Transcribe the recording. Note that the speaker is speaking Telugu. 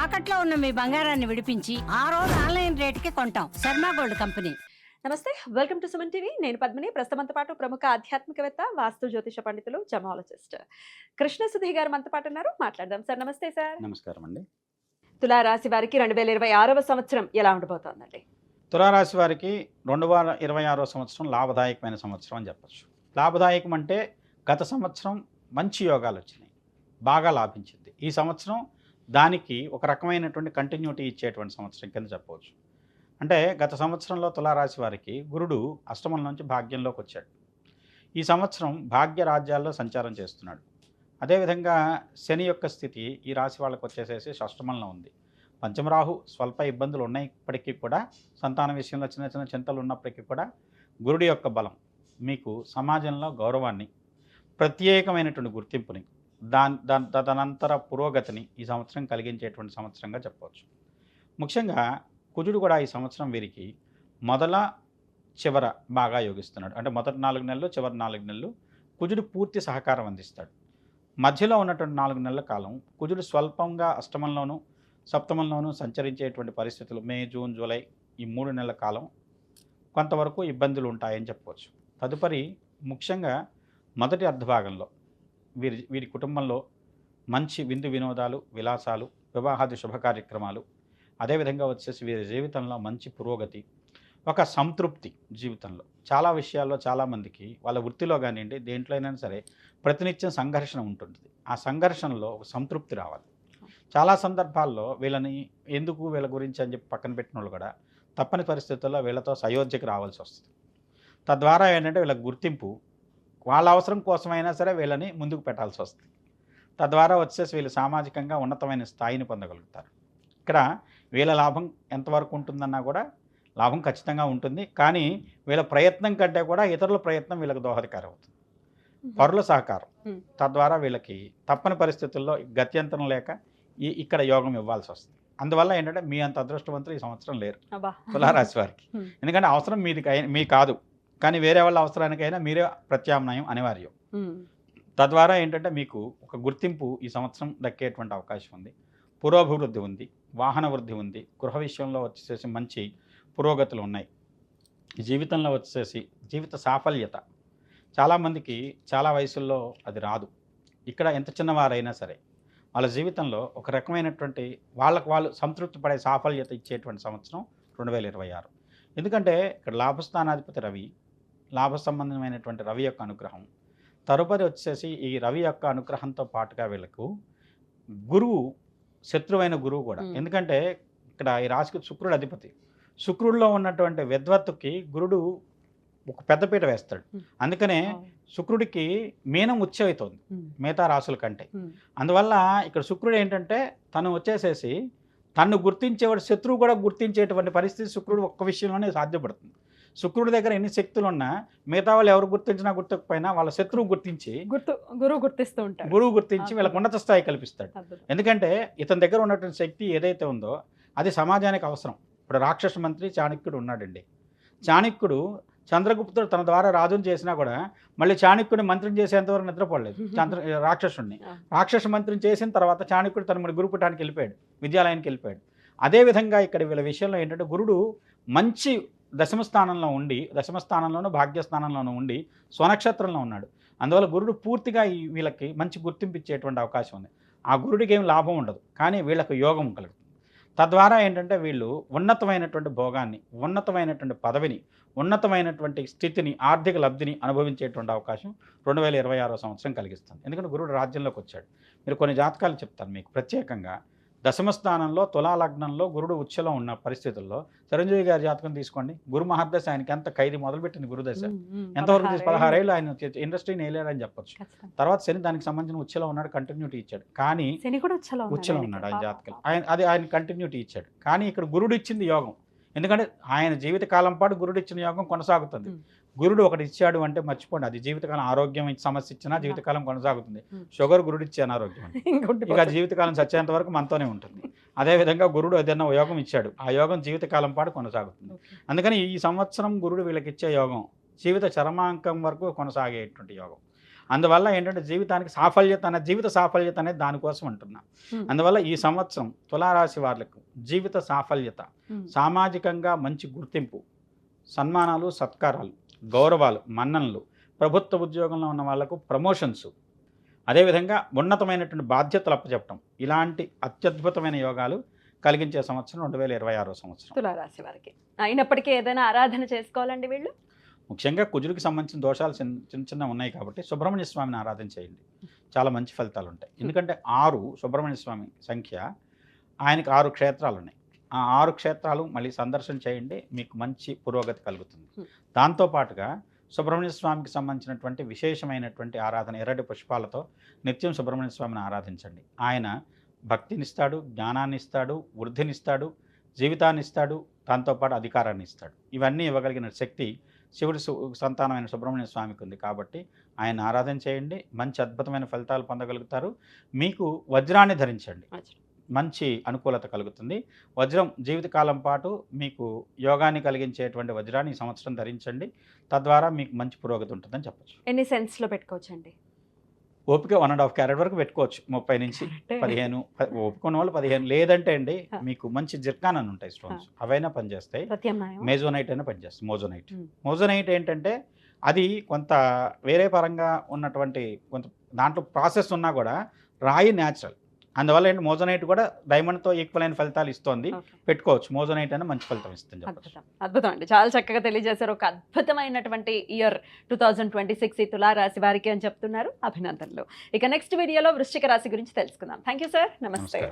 తాకట్లో ఉన్న మీ బంగారాన్ని విడిపించి ఆ రోజు ఆన్లైన్ రేటుకి కొంటాం. Sharma gold company. నమస్తే, వెల్కమ్ టు సుమన్ టీవీ. నేను పద్మిని. ప్రస్తుతంతో పాటు ప్రముఖ ఆధ్యాత్మికవేత్త, వాస్తు జ్యోతిష పండితులు, జమాలజిస్ట్ కృష్ణ సుధీ గారు మనతో పాటు ఉన్నారు. మాట్లాడదాం. సార్ నమస్తే. సార్ నమస్కారం అండి. తులారాశి వారికి 2026వ సంవత్సరం ఎలా ఉండబోతోందండి? తులారాశి వారికి 2026వ సంవత్సరం లాభదాయకమైన సంవత్సరం అని చెప్పచ్చు. లాభదాయకం అంటే గత సంవత్సరం మంచి యోగాలు వచ్చినాయి, బాగా లాభించింది. ఈ సంవత్సరం దానికి ఒక రకమైనటువంటి కంటిన్యూటీ ఇచ్చేటువంటి సంవత్సరం కింద చెప్పవచ్చు. అంటే గత సంవత్సరంలో తులారాశి వారికి గురుడు అష్టమం నుంచి భాగ్యంలోకి వచ్చాడు. ఈ సంవత్సరం భాగ్య రాజ్యాల్లో సంచారం చేస్తున్నాడు. అదేవిధంగా శని యొక్క స్థితి ఈ రాశి వాళ్ళకు వచ్చేసేసి షష్టమంలో ఉంది. పంచమరాహు స్వల్ప ఇబ్బందులు ఉన్నప్పటికీ కూడా, సంతాన విషయంలో చిన్న చిన్న చింతలు ఉన్నప్పటికీ కూడా, గురుడి యొక్క బలం మీకు సమాజంలో గౌరవాన్ని, ప్రత్యేకమైనటువంటి గుర్తింపుని, తదనంతర పురోగతిని ఈ సంవత్సరం కలిగించేటువంటి సంవత్సరంగా చెప్పవచ్చు. ముఖ్యంగా కుజుడు కూడా ఈ సంవత్సరం వీరికి మొదల చివర బాగా యోగిస్తున్నాడు. అంటే మొదటి 4 నెలలు, చివరి 4 నెలలు కుజుడు పూర్తి సహకారం అందిస్తాడు. మధ్యలో ఉన్నటువంటి 4 నెలల కాలం కుజుడు స్వల్పంగా అష్టమంలోనూ సప్తమంలోనూ సంచరించేటువంటి పరిస్థితులు మే, జూన్, జూలై ఈ 3 నెలల కాలం కొంతవరకు ఇబ్బందులు ఉంటాయని చెప్పవచ్చు. తదుపరి ముఖ్యంగా మొదటి అర్ధభాగంలో వీరి కుటుంబంలో మంచి విందు వినోదాలు, విలాసాలు, వివాహాది శుభ కార్యక్రమాలు, అదేవిధంగా వచ్చేసి వీరి జీవితంలో మంచి పురోగతి, ఒక సంతృప్తి. జీవితంలో చాలా విషయాల్లో చాలామందికి వాళ్ళ వృత్తిలో కానివ్వండి, దేంట్లో అయినా సరే ప్రతినిత్యం సంఘర్షణ ఉంటుంది. ఆ సంఘర్షణలో ఒక సంతృప్తి రావాలి. చాలా సందర్భాల్లో వీళ్ళ గురించి అని చెప్పి పక్కన పెట్టిన వాళ్ళు కూడా తప్పని పరిస్థితుల్లో వీళ్ళతో సయోధ్యకి రావాల్సి వస్తుంది. తద్వారా ఏంటంటే వీళ్ళ గుర్తింపు, వాళ్ళ అవసరం కోసమైనా సరే వీళ్ళని ముందుకు పెట్టాల్సి వస్తుంది. తద్వారా వచ్చేసి వీళ్ళు సామాజికంగా ఉన్నతమైన స్థాయిని పొందగలుగుతారు. ఇక్కడ వీళ్ళ లాభం ఎంతవరకు ఉంటుందన్నా కూడా లాభం ఖచ్చితంగా ఉంటుంది. కానీ వీళ్ళ ప్రయత్నం కంటే కూడా ఇతరుల ప్రయత్నం వీళ్ళకి దోహదకారం అవుతుంది. పరుల సహకారం, తద్వారా వీళ్ళకి తప్పని పరిస్థితుల్లో గత్యంతరం లేక ఇక్కడ యోగం ఇవ్వాల్సి వస్తుంది. అందువల్ల ఏంటంటే మీ అంత అదృష్టవంతులు ఈ సంవత్సరం లేరు తులారాశి వారికి. ఎందుకంటే అవసరం మీ కాదు, కానీ వేరే వాళ్ళ అవసరానికైనా మీరే ప్రత్యామ్నాయం అనివార్యం. తద్వారా ఏంటంటే మీకు ఒక గుర్తింపు ఈ సంవత్సరం దక్కేటువంటి అవకాశం ఉంది. పురోభివృద్ధి ఉంది, వాహన వృద్ధి ఉంది, గృహ విషయంలో వచ్చేసి మంచి పురోగతులు ఉన్నాయి. జీవితంలో వచ్చేసి జీవిత సాఫల్యత చాలామందికి చాలా వయసుల్లో అది రాదు. ఇక్కడ ఎంత చిన్నవారైనా సరే వాళ్ళ జీవితంలో ఒక రకమైనటువంటి వాళ్ళు సంతృప్తి పడే సాఫల్యత ఇచ్చేటువంటి సంవత్సరం 2026. ఎందుకంటే ఇక్కడ లాభస్థానాధిపతి రవి, లాభ సంబంధమైనటువంటి రవి యొక్క అనుగ్రహం, తదుపరి వచ్చేసి ఈ రవి యొక్క అనుగ్రహంతో పాటుగా వీళ్ళకు గురువు, శత్రువైన గురువు కూడా. ఎందుకంటే ఇక్కడ ఈ రాశికి శుక్రుడు అధిపతి. శుక్రుడిలో ఉన్నటువంటి విద్వత్తుకి గురుడు ఒక పెద్దపీట వేస్తాడు. అందుకనే శుక్రుడికి మీనం ఉచ్చ అవుతుంది మిగతా రాశుల కంటే. అందువల్ల ఇక్కడ శుక్రుడు ఏంటంటే తను వచ్చేసేసి తను గుర్తించేవాడు శత్రువు కూడా గుర్తించేటువంటి పరిస్థితి శుక్రుడు ఒక్క విషయంలోనే సాధ్యపడుతుంది. శుక్రుడి దగ్గర ఎన్ని శక్తులు ఉన్నా మిగతా వాళ్ళు ఎవరు గుర్తించినా గుర్తకపోయినా వాళ్ళ శత్రువు గుర్తించి గురువు గుర్తిస్తూ ఉంటాడు. గురువు గుర్తించి వీళ్ళకి ఉన్నత స్థాయి కల్పిస్తాడు. ఎందుకంటే ఇతని దగ్గర ఉన్నటువంటి శక్తి ఏదైతే ఉందో అది సమాజానికి అవసరం. ఇప్పుడు రాక్షస మంత్రి చాణక్యుడు ఉన్నాడండి. చాణక్యుడు చంద్రగుప్తుడు తన ద్వారా రాజుని చేసినా కూడా మళ్ళీ చాణక్యుడిని మంత్రిని చేసేంతవరకు నిద్రపోలేదు. రాక్షసుడిని రాక్షస మంత్రిని చేసిన తర్వాత చాణక్యుడు తన గురుపీఠానికి వెళ్ళిపోయాడు, విద్యాలయానికి వెళ్ళిపోయాడు. అదేవిధంగా ఇక్కడ వీళ్ళ విషయంలో ఏంటంటే గురుడు మంచి దశమ స్థానంలోనూ భాగ్యస్థానంలోనూ ఉండి స్వనక్షత్రంలో ఉన్నాడు. అందువల్ల గురుడు పూర్తిగా వీళ్ళకి మంచి గుర్తింపు ఇచ్చేటువంటి అవకాశం ఉంది. ఆ గురుడికి ఏం లాభం ఉండదు, కానీ వీళ్ళకు యోగం కలుగుతుంది. తద్వారా ఏంటంటే వీళ్ళు ఉన్నతమైనటువంటి భోగాన్ని, ఉన్నతమైనటువంటి పదవిని, ఉన్నతమైనటువంటి స్థితిని, ఆర్థిక లబ్ధిని అనుభవించేటువంటి అవకాశం 2026వ సంవత్సరం కలిగిస్తుంది. ఎందుకంటే గురుడు రాజ్యంలోకి వచ్చాడు. మీరు కొన్ని జాతకాలు చెప్తాను మీకు ప్రత్యేకంగా. దశమ స్థానంలో తులా లగ్నంలో గురుడు ఉచ్చలో ఉన్న పరిస్థితుల్లో చిరంజీవి గారి జాతకం తీసుకోండి. గురు మహర్దశ ఆయనకి ఎంత ఖైదీ మొదలుపెట్టింది గురుదశ, ఎంతవరకు 16 ఏళ్ళు ఆయన ఇండస్ట్రీని వేయలేడని చెప్పొచ్చు. తర్వాత శని దానికి సంబంధించిన ఉచ్చలో ఉన్నాడు, కంటిన్యూటీ ఇచ్చాడు. కానీ ఉచ్చలో ఉన్నాడు ఆయన జాతకాలు, ఆయన కంటిన్యూటీ ఇచ్చాడు. కానీ ఇక్కడ గురుడు ఇచ్చింది యోగం. ఎందుకంటే ఆయన జీవితకాలం పాటు గురుడు ఇచ్చిన యోగం కొనసాగుతుంది. గురుడు ఒకటి ఇచ్చాడు అంటే మర్చిపోండి, అది జీవితకాలం ఆరోగ్యం సమస్య ఇచ్చినా జీవితకాలం కొనసాగుతుంది. షుగర్ గురుడు ఇచ్చే అనారోగ్యం, ఇక జీవితకాలం చచ్చేంత వరకు మనతోనే ఉంటుంది. అదేవిధంగా గురుడు ఏదైనా యోగం ఇచ్చాడు, ఆ యోగం జీవితకాలం పాటు కొనసాగుతుంది. అందుకని ఈ సంవత్సరం గురుడు వీళ్ళకి ఇచ్చే యోగం జీవిత చరమాంకం వరకు కొనసాగేటువంటి యోగం. అందువల్ల ఏంటంటే జీవితానికి సాఫల్యత జీవిత సాఫల్యత అనేది దానికోసం అంటున్నా. అందువల్ల ఈ సంవత్సరం తులారాశి వాళ్ళకు జీవిత సాఫల్యత, సామాజికంగా మంచి గుర్తింపు, సన్మానాలు, సత్కారాలు, గౌరవాలు, మన్ననలు, ప్రభుత్వ ఉద్యోగంలో ఉన్న వాళ్ళకు ప్రమోషన్స్, అదేవిధంగా ఉన్నతమైనటువంటి బాధ్యతలు అప్పచెప్పటం, ఇలాంటి అత్యద్భుతమైన యోగాలు కలిగించే సంవత్సరం 2026 సంవత్సరం. తులారాశి వారికి అయినప్పటికీ ఏదైనా ఆరాధన చేసుకోవాలండి వీళ్ళు? ముఖ్యంగా కుజుడికి సంబంధించిన దోషాలు చిన్న చిన్న ఉన్నాయి కాబట్టి సుబ్రహ్మణ్య స్వామిని ఆరాధన చేయండి, చాలా మంచి ఫలితాలు ఉంటాయి. ఎందుకంటే 6 సుబ్రహ్మణ్య స్వామి సంఖ్య, ఆయనకి 6 క్షేత్రాలు ఉన్నాయి. ఆ 6 క్షేత్రాలు మళ్ళీ సందర్శన చేయండి, మీకు మంచి పురోగతి కలుగుతుంది. దాంతోపాటుగా సుబ్రహ్మణ్య స్వామికి సంబంధించినటువంటి విశేషమైనటువంటి ఆరాధన, ఎర్రటి పుష్పాలతో నిత్యం సుబ్రహ్మణ్య స్వామిని ఆరాధించండి. ఆయన భక్తినిస్తాడు, జ్ఞానాన్ని ఇస్తాడు, వృద్ధినిస్తాడు, జీవితాన్ని ఇస్తాడు, దాంతోపాటు అధికారాన్ని ఇస్తాడు. ఇవన్నీ ఇవ్వగలిగిన శక్తి శివుడి సంతానమైన సుబ్రహ్మణ్య స్వామికి ఉంది కాబట్టి ఆయన ఆరాధన చేయండి, మంచి అద్భుతమైన ఫలితాలు పొందగలుగుతారు. మీకు వజ్రాన్ని ధరించండి, మంచి అనుకూలత కలుగుతుంది. వజ్రం జీవితకాలం పాటు మీకు యోగాన్ని కలిగించేటువంటి వజ్రాన్ని ఈ సంవత్సరం ధరించండి, తద్వారా మీకు మంచి పురోగతి ఉంటుందని చెప్పచ్చు. ఎన్ని సెన్స్లో పెట్టుకోవచ్చండి? ఓపిక 1.5 క్యారెట్ వరకు పెట్టుకోవచ్చు, 30 నుంచి 15. ఓపిక ఉన్న వాళ్ళు 15, లేదంటే అండి మీకు మంచి జిర్కాన్ అని ఉంటాయి స్టోన్స్, అవైనా పనిచేస్తాయి. మేజోనైట్ అయినా పనిచేస్తాయి. మోజోనైట్ ఏంటంటే అది కొంత వేరే పరంగా ఉన్నటువంటి కొంత దాంట్లో ప్రాసెస్ ఉన్నా కూడా రాయి న్యాచురల్, అందువల్ల ఏంటి మోజోనైట్ కూడా డైమండ్తో ఈక్వల్ అయిన ఫలితాలు ఇస్తుంది, పెట్టుకోవచ్చు. మోజోనైట్ అయినా మంచి ఫలితం ఇస్తుంది. అద్భుతం అండి, చాలా చక్కగా తెలియజేశారు. ఒక అద్భుతమైనటువంటి ఇయర్ 2026 ఈ తులారాశి వారికి అని చెప్తున్నారు. అభినందనలు. ఇక నెక్స్ట్ వీడియోలో వృశ్చిక రాశి గురించి తెలుసుకుందాం. Thank you sir. నమస్తే.